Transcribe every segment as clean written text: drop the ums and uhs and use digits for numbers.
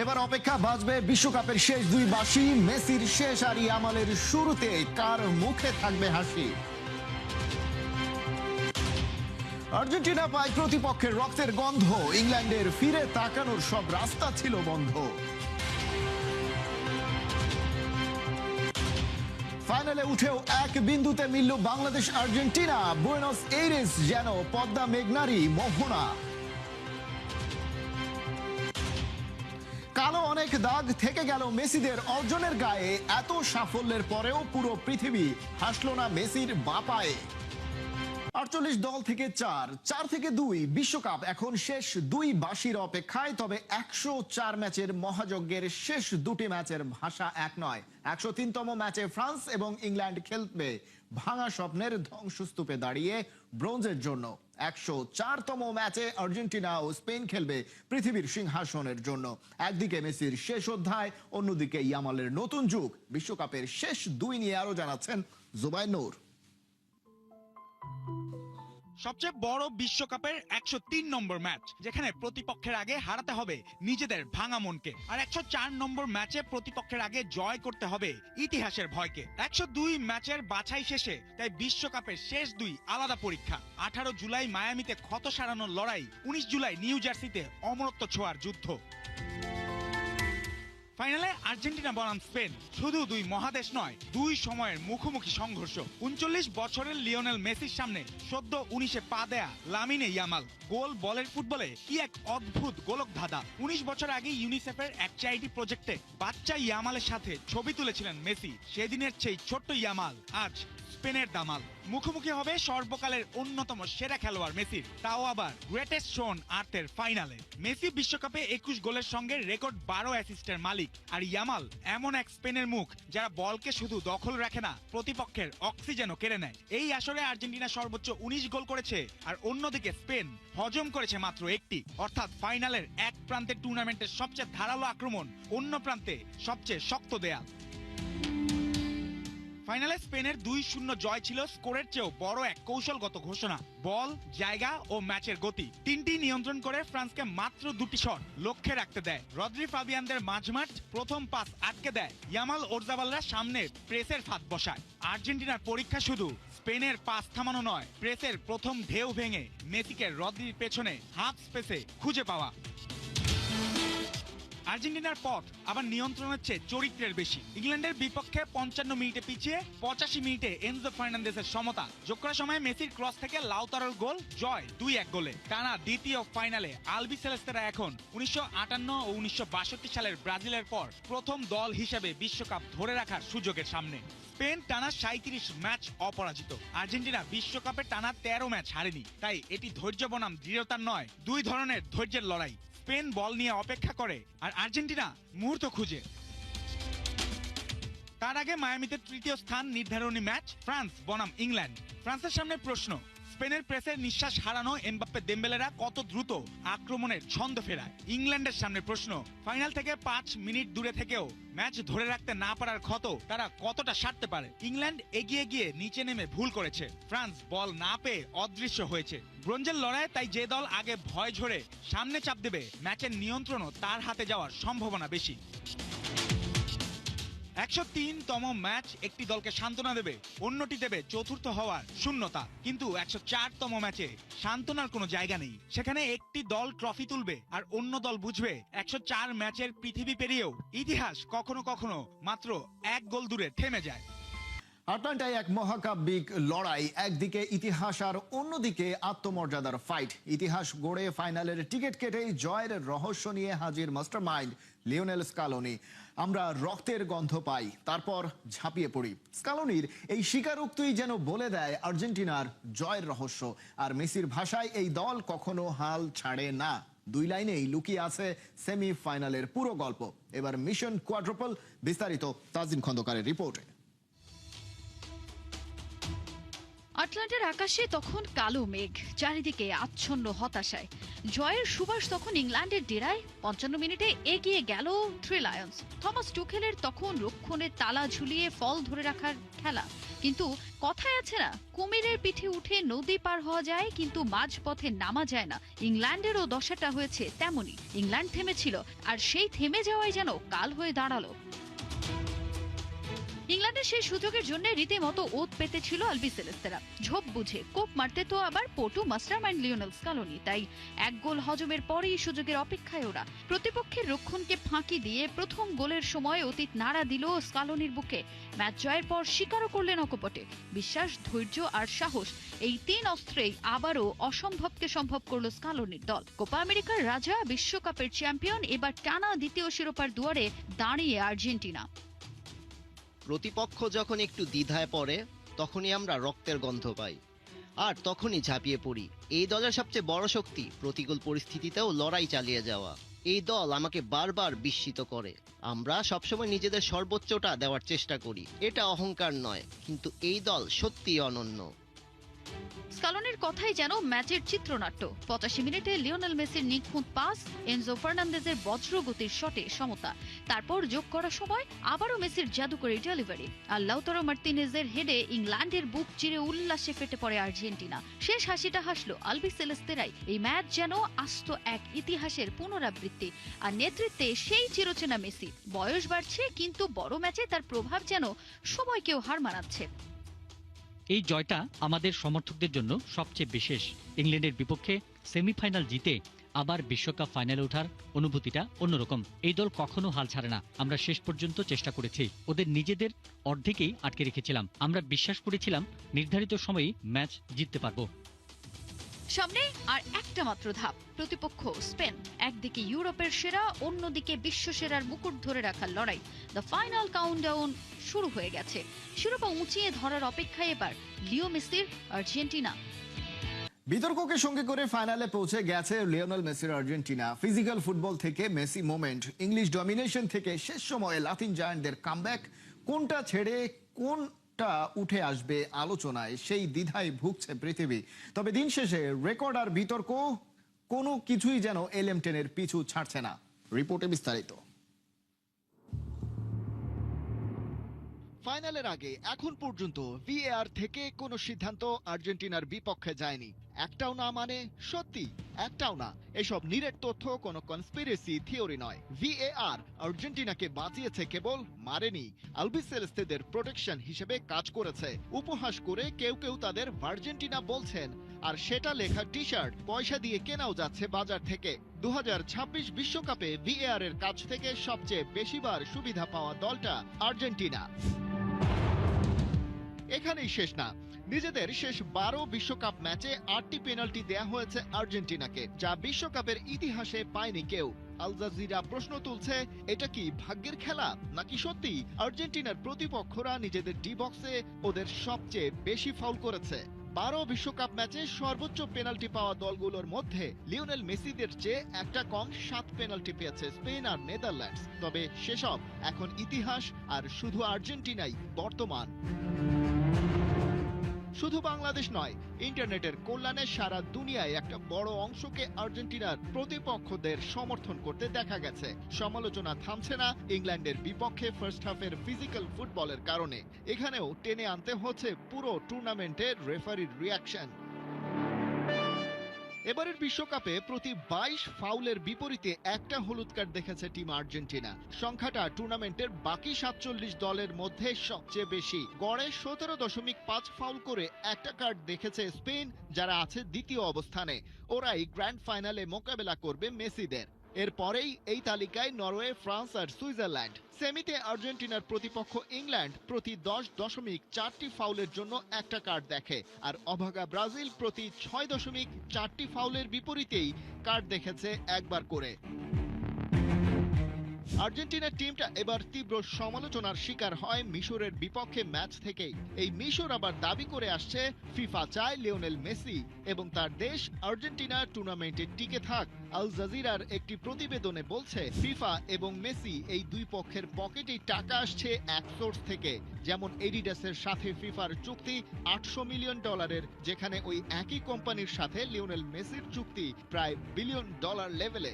এবার অপেক্ষা বাজবে বিশ্বকাপের শেষ দুই বাঁশি। মেসির শেষ আর ইয়ামালের শুরুতে কার মুখে থাকবে হাসি? আর্জেন্টিনা পায় প্রতিপক্ষের রক্তের গন্ধ। ইংল্যান্ডের ফিরে তাকানোর সব রাস্তা ছিল বন্ধ। ফাইনালে উঠেও এক বিন্দুতে মিলল বাংলাদেশ আর্জেন্টিনা। বুয়েনোস এইরেস যেন পদ্মা মেঘনারী মোহনা। কালো অনেক দাগ থেকে গেল মেসিদের অর্জনের গায়ে। এত সাফল্যের পরেও পুরো পৃথিবী হাসল না মেসির বাপায়ে। 48 দল থেকে 4 থেকে 2 বিশ্বকাপ এখন শেষ দুই বাঁশির অপেক্ষায়। তবে 104 ম্যাচের মহাযজ্ঞের শেষ দুটি ম্যাচের ভাষা এক নয়। 103তম ম্যাচে ফ্রান্স এবং ইংল্যান্ড খেলবে ভাঙা স্বপ্নের ধ্বংসস্তূপে দাঁড়িয়ে ব্রোঞ্জের জন্য। 104তম ম্যাচে আর্জেন্টিনা ও স্পেন খেলবে পৃথিবীর সিংহাসনের জন্য। একদিকে মেসির শেষ অধ্যায়, অন্যদিকে ইয়ামালের নতুন যুগ। বিশ্বকাপের শেষ দুই নিয়ে আরো জানাচ্ছেন জুবাইর নূর। সবচেয়ে বড় বিশ্বকাপের 103 নম্বর ম্যাচ, যেখানে প্রতিপক্ষের আগে হারাতে হবে নিজেদের ভাঙা মনকে, আর 104 নম্বর ম্যাচে প্রতিপক্ষের আগে জয় করতে হবে ইতিহাসের ভয়কে। 102 ম্যাচের বাছাই শেষে তাই বিশ্বকাপের শেষ দুই আলাদা পরীক্ষা। 18 জুলাই মায়ামিতে ক্ষত সারানোর লড়াই, 19 জুলাই নিউ জার্সিতে অমরত্ব ছোঁয়ার যুদ্ধ। ফাইনালে আর্জেন্টিনা বনাম স্পেন শুধু দুই মহাদেশ নয়, দুই সময়ের মুখোমুখি সংঘর্ষ। 39 বছরের লিওনেল মেসির সামনে সদ্য 19-এ পা দেয়া লামিনে ইয়ামাল। গোল বলের ফুটবলে কি এক অদ্ভুত গোলক ধাঁধা। 19 বছর আগে ইউনিসেফের এক চ্যারিটি প্রজেক্টে বাচ্চা ইয়ামালের সাথে ছবি তুলেছিলেন মেসি। সেদিনের চেয়ে ছোট্ট ইয়ামাল আজ স্পেনের দামাল। মুখোমুখি হবে সর্বকালের অন্যতম সেরা খেলোয়াড় মেসির, তাও আবার গ্রেটেস্ট শোন আর্থের ফাইনালে। মেসি বিশ্বকাপে 21 গোলের সঙ্গে রেকর্ড 12 অ্যাসিস্টের মালিক, আর ইয়ামাল এমন এক স্পেনের মুখ যারা বলকে শুধু দখল রাখে না, প্রতিপক্ষের অক্সিজেনও কেড়ে নেয়। এই আসরে আর্জেন্টিনা সর্বোচ্চ 19 গোল করেছে, আর অন্যদিকে স্পেন হজম করেছে মাত্র একটি। অর্থাৎ ফাইনালের এক প্রান্তে টুর্নামেন্টের সবচেয়ে ধারালো আক্রমণ, অন্য প্রান্তে সবচেয়ে শক্ত দেয়াল। ফাইনালে স্পেনের 2-0 জয় ছিল স্কোরের চেয়েও বড় এক কৌশলগত ঘোষণা। বল, জায়গা ও ম্যাচের গতি তিনটি নিয়ন্ত্রণ করে ফ্রান্সকে মাত্র দুটি শট লক্ষ্যে রাখতে দেয়। রদ্রি ফাবিয়ানদের মাঝমাঠ প্রথম পাস আটকে দেয়। ইয়ামাল ওরজাবালরা সামনে প্রেসের ফাঁদ বসায়। আর্জেন্টিনার পরীক্ষা শুধু স্পেনের পাস থামানো নয়, প্রেসের প্রথম ঢেউ ভেঙে মেসিকে রদ্রির পেছনে হাফ স্পেসে খুঁজে পাওয়া। আর্জেন্টিনার পথ আবার নিয়ন্ত্রণের চেয়ে চরিত্রের বেশি। ইংল্যান্ডের বিপক্ষে 55 মিনিটে পিছিয়ে 85 মিনিটে এনজো ফার্নান্দেজের সমতা। যোগ করার সময় মেসির ক্রস থেকে লাউতারোর গোল, জয় 2-1 গোলে। টানা দ্বিতীয় ফাইনালে আলবি সেলেস্তেরা এখন 1958 ও 1962 সালের ব্রাজিলের পর প্রথম দল হিসেবে বিশ্বকাপ ধরে রাখার সুযোগের সামনে। স্পেন টানা 37 ম্যাচ অপরাজিত। আর্জেন্টিনা বিশ্বকাপে টানা 13 ম্যাচ হারেনি। তাই এটি ধৈর্য বনাম দৃঢ়তার নয়, দুই ধরনের ধৈর্যের লড়াই। স্পেন বল নিয়ে অপেক্ষা করে, আর আর্জেন্টিনা মুহূর্ত খুঁজে। তার আগে মায়ামিতে তৃতীয় স্থান নির্ধারণী ম্যাচ ফ্রান্স বনাম ইংল্যান্ড। ফ্রান্সের সামনে প্রশ্ন, স্পেনের প্রেসের নিঃশ্বাস হারানো এমবাপ্পে দেম্বেলেরা কত দ্রুত আক্রমণের ছন্দ ফেরায়। ইংল্যান্ডের সামনে প্রশ্ন, ফাইনাল থেকে 5 মিনিট দূরে থেকেও ম্যাচ ধরে রাখতে না পারার ক্ষত তারা কতটা সারতে পারে। ইংল্যান্ড এগিয়ে গিয়ে নিচে নেমে ভুল করেছে, ফ্রান্স বল না পেয়ে অদৃশ্য হয়েছে। ব্রোঞ্জের লড়াই তাই যে দল আগে ভয় ঝরে সামনে চাপ দেবে, ম্যাচের নিয়ন্ত্রণও তার হাতে যাওয়ার সম্ভাবনা বেশি। 103তম ম্যাচ একটি দলকে সান্ত্বনা দেবে, অন্যটি দেবে চতুর্থ হওয়ার শূন্যতা। কিন্তু 104তম ম্যাচে সান্ত্বনার কোনো জায়গা নেই। সেখানে একটি দল ট্রফি তুলবে, আর অন্য দল বুঝবে 104 ম্যাচের পৃথিবী পেরিয়েও ইতিহাস কখনো কখনো মাত্র এক গোল দূরে থেমে যায়। আটলান্টায় এক মহাকাব্যিক লড়াই, একদিকে ইতিহাস আর অন্যদিকে আত্মমর্যাদার ফাইট। ইতিহাস গড়ে ফাইনালের টিকিট কেটেই জয়ের রহস্য নিয়ে হাজির মাস্টারমাইন্ড লিওনেল স্কালোনি। আমরা রক্তের গন্ধ পাই, তারপর ঝাঁপিয়ে পড়ি। স্কালোনির এই স্বীকারোক্তিই যেন বলে দেয় আর্জেন্টিনার জয়ের রহস্য। আর মেসির ভাষায় এই দল কখনো হাল ছাড়ে না। দুই লাইনেই লুকিয়ে আছে সেমিফাইনালের পুরো গল্প। এবার মিশন কোয়াড্রুপল, বিস্তারিত তাজিম খন্দকারের রিপোর্টে। স্কটল্যান্ডের আকাশে তখন কালো মেঘ, চারিদিকে আচ্ছন্ন হতাশায়। জয়ের সুবাস তখন ইংল্যান্ডের ডেরায়। 55 মিনিটে এগিয়ে গেল থ্রি লায়ন্স। থমাস টুখেলের তখন রক্ষণে তালা ঝুলিয়ে ফল ধরে রাখার খেলা। কিন্তু কথায় আছে না, কুমিরের পিঠে উঠে নদী পার হওয়া যায় কিন্তু মাঝপথে নামা যায় না। ইংল্যান্ডেরও দশাটা হয়েছে তেমনই। ইংল্যান্ড থেমেছিল, আর সেই থেমে যাওয়াই যেন কাল হয়ে দাঁড়ালো। ইংল্যান্ডের সেই সুযোগের জন্য রীতিমতো ওত পেতেছিল আলবিসেলেস্তেরা। ঝোপ বুঝে কোপ মারতে তো আবার পটু মাস্টারমাইন্ড লিওনেল স্কালোনি। তাই এক গোল হজমের পরেই সুযোগের অপেক্ষায় ওরা। প্রতিপক্ষের রক্ষণকে ফাঁকি দিয়ে প্রথম গোলের সময় অতীত নাড়া দিল স্কালোনির বুকে। ম্যাচ জয়ের পর স্বীকারও করলেন অকপটে। বিশ্বাস, ধৈর্য আর সাহস, এই 3 অস্ত্রেই আবারও অসম্ভবকে সম্ভব করল স্কালোনির দল। কোপা আমেরিকার রাজা, বিশ্বকাপের চ্যাম্পিয়ন, এবার টানা দ্বিতীয় শিরোপার দুয়ারে দাঁড়িয়ে আর্জেন্টিনা। প্রতিপক্ষ যখন একটু দ্বিধায় পড়ে তখনই আমরা রক্তের গন্ধ পাই, আর তখনই ঝাঁপিয়ে পড়ি। এই দলের সবচেয়ে বড় শক্তি প্রতিকূল পরিস্থিতিতেও লড়াই চালিয়ে যাওয়া। এই দল আমাকে বারবার বিস্মিত করে। আমরা সবসময় নিজেদের সর্বোচ্চটা দেওয়ার চেষ্টা করি, এটা অহংকার নয়, কিন্তু এই দল সত্যিই অনন্য। স্কালোনির কথাই যেন ম্যাচের চিত্রনাট্য। 85 মিনিটে লিওনেল মেসির নিখুঁত পাস, এনজো ফার্নান্দেজের বজ্রগতির শটে সমতা। তারপর যোগ করা সময় আবারও মেসির জাদুকরী ডেলিভারি, আর লাউতারো মার্তিনেজের হেডে ইংল্যান্ডের বুক চিরে উল্লাসে ফেটে পড়ে আর্জেন্টিনা। শেষ হাসিটা হাসলো আলবিসেলেস্তেরাই। এই ম্যাচ যেন আস্ত এক ইতিহাসের পুনরাবৃত্তি, আর নেতৃত্বে সেই চিরচেনা মেসি। বয়স বাড়ছে, কিন্তু বড় ম্যাচে তার প্রভাব যেন সময়কেও হার মানাচ্ছে। এই জয়টা আমাদের সমর্থকদের জন্য সবচেয়ে বিশেষ। ইংল্যান্ডের বিপক্ষে সেমিফাইনাল জিতে আবার বিশ্বকাপ ফাইনালে ওঠার অনুভূতিটা অন্যরকম। এই দল কখনো হাল ছাড়ে না। আমরা শেষ পর্যন্ত চেষ্টা করেছি, ওদের নিজেদের অর্ধেকেই আটকে রেখেছিলাম। আমরা বিশ্বাস করেছিলাম নির্ধারিত সময়েই ম্যাচ জিততে পারবো। সামনে আর একটা মাত্র ধাপ, প্রতিপক্ষ স্পেন। একদিকে ইউরোপের সেরা, অন্যদিকে বিশ্ব সেরার মুকুট ধরে রাখার লড়াই। দ্য ফাইনাল কাউন্টডাউন শুরু হয়ে গেছে। শিরোপা উঁচিয়ে ধরার অপেক্ষায় এবার লিও মেসির আর্জেন্টিনা। বিতর্ককে সঙ্গে করে ফাইনালে পৌঁছে গেছে লিওনেল মেসির আর্জেন্টিনা। ফিজিক্যাল ফুটবল থেকে মেসি মোমেন্ট, ইংলিশ ডমিনেশন থেকে শেষ সময়ে লাতিন জায়ান্টদের কামব্যাক, কোনটা ছেড়ে কোনটা উঠে আসবে আলোচনায়, সেই দ্বিধায় ভুগছে পৃথিবী। তবে দিন শেষে রেকর্ড আর বিতর্ক কোনো কিছুই যেন LM10-এর পিছু ছাড়ছে না। রিপোর্টে বিস্তারিত। ফাইনালের আগে এখন পর্যন্ত VAR থেকে কোনো সিদ্ধান্ত আর্জেন্টিনার বিপক্ষে যায়নি। একটাও না, মানে সত্যি একটাও না। এসব নিরেট তথ্য কোনো কনস্পিরেসি থিওরি নয়। VAR আর্জেন্টিনাকে বাঁচিয়েছে, কেবল মারেনি। আলবিসেলেস্তেদের প্রোটেকশন হিসেবে কাজ করেছে। উপহাস করে কেউ কেউ তাদের আর্জেন্টিনা বলছেন, আর সেটা লেখা টি-শার্ট পয়সা দিয়ে কেনাও যাচ্ছে বাজার থেকে। 2026 বিশ্বকাপে VAR এর কাছ থেকে সবচেয়ে বেশিবার সুবিধা পাওয়া দলটা আর্জেন্টিনা। এখানেই শেষ না। নিজেদের শেষ 12 বিশ্বকাপ ম্যাচে 8টি পেনাল্টি দেয়া হয়েছে আর্জেন্টিনাকে, যা বিশ্বকাপের ইতিহাসে পায়নি কেউ। আল জাজিরা প্রশ্ন তুলছে, এটা কি ভাগ্যের খেলা, নাকি সত্যি আর্জেন্টিনার প্রতিপক্ষরা নিজেদের ডি বক্সে ওদের সবচেয়ে বেশি ফাউল করেছে? 12 বিশ্বকাপ ম্যাচে সর্বোচ্চ পেনাল্টি পাওয়া দলগুলোর মধ্যে লিওনেল মেসিদের চেয়ে একটা কম 7 পেনাল্টি পেয়েছে স্পেন আর নেদারল্যান্ডস। তবে সেসব এখন ইতিহাস, আর শুধু আর্জেন্টিনাই বর্তমান। শুধু বাংলাদেশ নয়, ইন্টারনেটের কল্যাণে সারা দুনিয়ায় একটা বড় অংশকে আর্জেন্টিনার প্রতিপক্ষদের সমর্থন করতে দেখা গেছে। সমালোচনা থামছে না ইংল্যান্ডের বিপক্ষে ফার্স্ট হাফের ফিজিক্যাল ফুটবলের কারণে। এখানেও টেনে আনতে হচ্ছে পুরো টুর্নামেন্টের রেফারির রিঅ্যাকশন। এবারের বিশ্বকাপে প্রতি 22 ফাউলের বিপরীতে একটা হলুদ কার্ড দেখেছে টিম আর্জেন্টিনা। সংখ্যাটা টুর্নামেন্টের বাকি 47 দলের মধ্যে সবচেয়ে বেশি। গড়ে 17.5 ফাউল করে একটা কার্ড দেখেছে স্পেন, যারা আছে দ্বিতীয় অবস্থানে। ওরাই গ্র্যান্ড ফাইনালে মোকাবেলা করবে মেসিদের। এরপরেই এই তালিকায় নরওয়ে, ফ্রান্স আর সুইজারল্যান্ড। সেমিতে আর্জেন্টিনার প্রতিপক্ষ ইংল্যান্ড প্রতি 10.4টি ফাউলের জন্য একটা কার্ড দেখে, আর অভাগা ব্রাজিল প্রতি 6.4টি ফাউলের বিপরীতেই কার্ড দেখেছে একবার করে। আর্জেন্টিনার টিমটা এবার তীব্র সমালোচনার শিকার হয় মিশরের বিপক্ষে ম্যাচ থেকেই। এই মিশর আবার দাবি করে আসছে ফিফা চায় লিওনেল মেসি এবং তার দেশ আর্জেন্টিনা টুর্নামেন্টে টিকে থাক। আল জাজিরার একটি প্রতিবেদনে বলছে ফিফা এবং মেসি এই দুই পক্ষের পকেটেই টাকা আসছে এক সোর্স থেকে, যেমন এডিডাসের সাথে ফিফার চুক্তি $800 মিলিয়ন, যেখানে ওই একই কোম্পানির সাথে লিওনেল মেসির চুক্তি প্রায় $1 বিলিয়ন লেভেলে।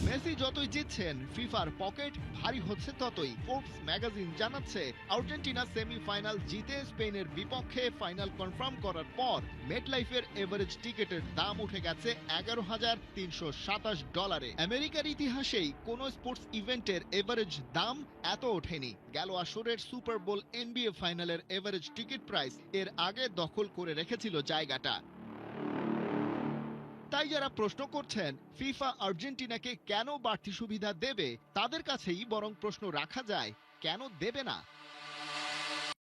মেসি যতই জিতছেন ফিফার পকেট ভারী হচ্ছে ততই। ফোর্বস ম্যাগাজিন জানাচ্ছে আর্জেন্টিনা সেমিফাইনাল জিতে স্পেনের বিপক্ষে ফাইনাল কনফার্ম করার পর মেটলাইফের এভারেজ টিকেটের দাম উঠে গেছে $11,327। আমেরিকার ইতিহাসেই কোনো স্পোর্টস ইভেন্টের এভারেজ দাম এত ওঠেনি। গেল আসরের সুপার বোল NBA ফাইনালের এভারেজ টিকিট প্রাইস এর আগে দখল করে রেখেছিল জায়গাটা। তাই যারা প্রশ্ন করছেন ফিফা আর্জেন্টিনাকে কেন বাড়তি সুবিধা দেবে, তাদের কাছেই বরং প্রশ্ন রাখা যায় কেন দেবে না।